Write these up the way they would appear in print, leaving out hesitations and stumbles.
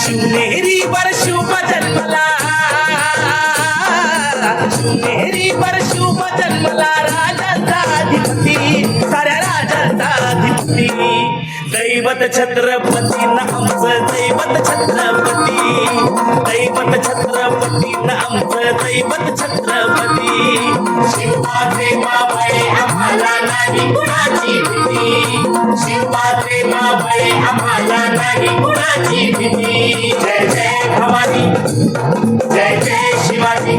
शिवनेरीवर शुभ जन्मला, शिवनेरीवर शुभ जन्मला राजाचा अधिपती, साऱ्या राजाचा अधिपती. दैवत छत्रपती ना आमचं दैवत छत्रपती, दैवत छत्रपती ना आमचं दैवत छत्रपती. शिवाचे मावळे आम्हाला नाही कुणाची भीती, शिवाचे मावळे आम्हाला नाही कुणाची भीती. जय जय भवानी, जय जय शिवाजी,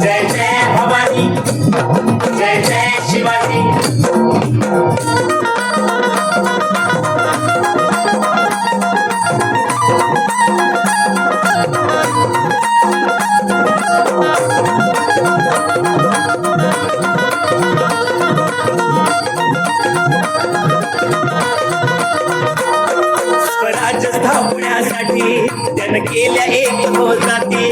जय जय भवानी, जय जय शिवाजी. स्वराज्य स्थापण्यासाठी त्यानं केल्या एक जाती,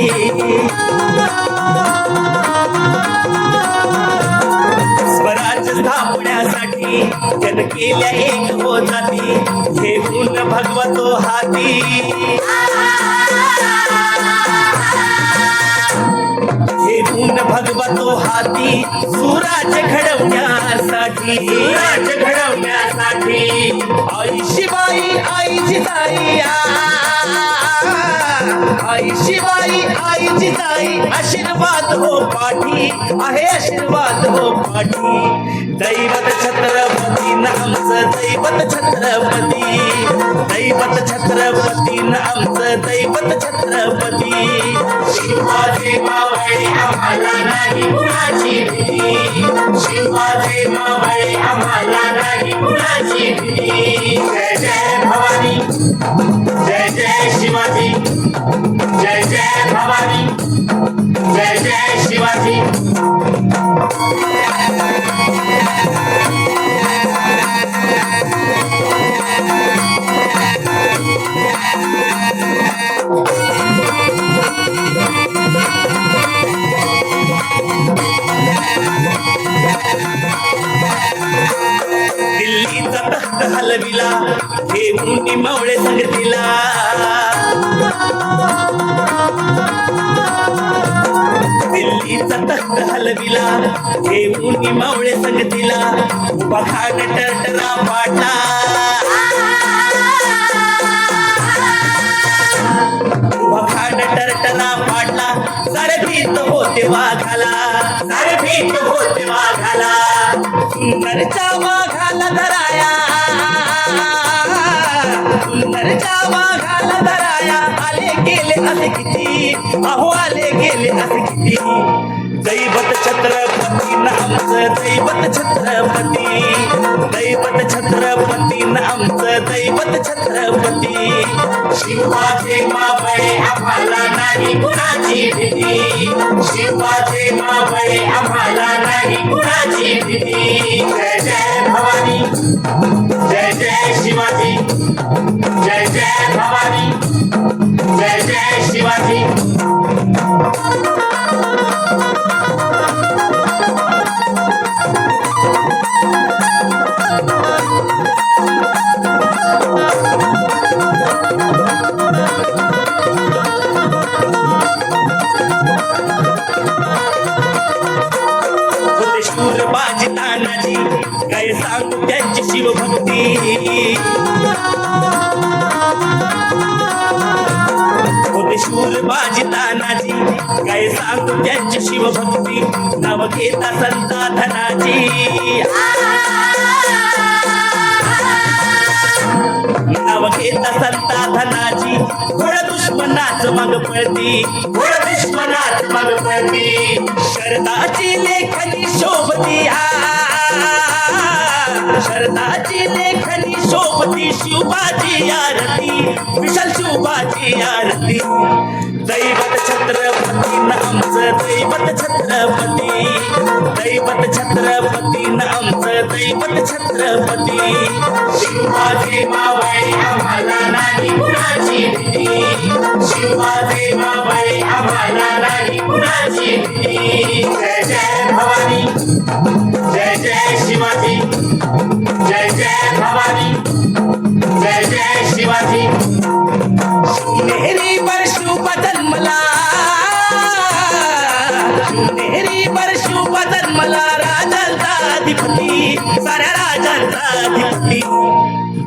स्वराज्य स्थापण्यासाठी त्यानं केल्या एक जाती. घेऊन भगवतो हाती, घेऊन भगवतो हाती. सुराज्य घडवण्यासाठी, सुराज्य घडवण्यासाठी. आई शिवाई आई जिजाई, आई शिवाई आई जिजाई. आशीर्वाद हो पाठी, आहे आशीर्वाद हो पाठी. दैवत छत्रपती ना आमचं दैवत छत्रपती, दैवत छत्रपती ना आमचं दैवत छत्रपती. शिवाचे मावळे आम्हाला नाही कुणाची भीती, शिवाचे मावळे आम्हाला नाही कुणाची भीती. जय जय भवानी, जय जय शिवाजी, जय जय भवानी, जय जय शिवाजी. दिल्लीचा तख्त हलविला, घेऊन मावळे संगतीला. दिल्लीचा तख्त हलविला, घेऊन मावळे संगतीला. उभा खान टरटरा पाटला, उभा खान टरटरा पाटला. सारे भीत होते वाघाला, सारे भीत होते वाघाला. सुंदरच्या वाघाला धराया, सुंदरच्या वाघाला धराया. आले गेले असे किती, अहो आले गेले असे किती. दैवत छत्रपती ना आमचं दैवत छत्रपती, दैवत छत्रपती ना आमचं दैवत छत्रपती. शिवाचे मावळे आम्हाला नाही कुणाची भीती, शिवाचे मावळे आम्हाला नाही कुणाची भीती. जय जय भवानी, जय जय शिवाजी, जय जय भवानी, जय जय शिवाजी. शूर बाजी तानाजी, काय सांगू त्यांची शिवभक्ती. होते शूर बाजी तानाजी, काय सांगू त्यांची शिवभक्ती. नाव घेता संता धनाजी, नाव घेता संता धनाजी. घोड दुश्मनाच मग पळती, घोड दुश्मनाच मग पळती. शरदाची लेखनी शोभती, शरदाची लेखनी शोभती. शिवबाची आरती, विशाल शिवबाची आरती. दैवत छत्रपती आमचं दैवत छत्रपती दैवत छत्रपती आमचं दैवत छत्रपती शिवाजी मावळे आम्हाला नाही कुणाची भीती शिवाजी मावळे आम्हाला नाही कुणाची भीती जय जय भवानी जय जय शिवाजी जय जय भवानी जय जय शिवाजी नेहरी परशु जन्मला नेहरी परशु जन्मला राजांचा अधिपती साऱ्या राजांचा अधिपती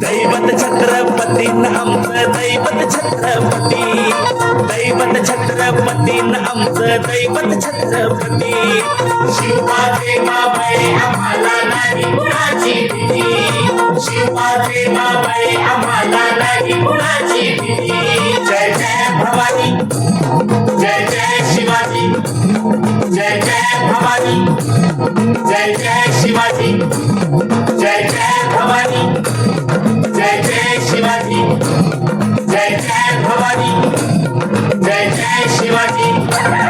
दैवत छत्रपती आमचं दैवत छत्रपती दैवत छत्रपती आमचं दैवत छत्रपती शिवाजी मावळे आम्हाला नाही कुणाची भीती शिवाजी मावळे आम्हाला नाही कुणाची भीती जय जय भवानी जय जय शिवाजी जय जय भवानी जय जय शिवाजी जय जय भवानी जय जय शिवाजी जय जय भवानी जय जय शिवाजी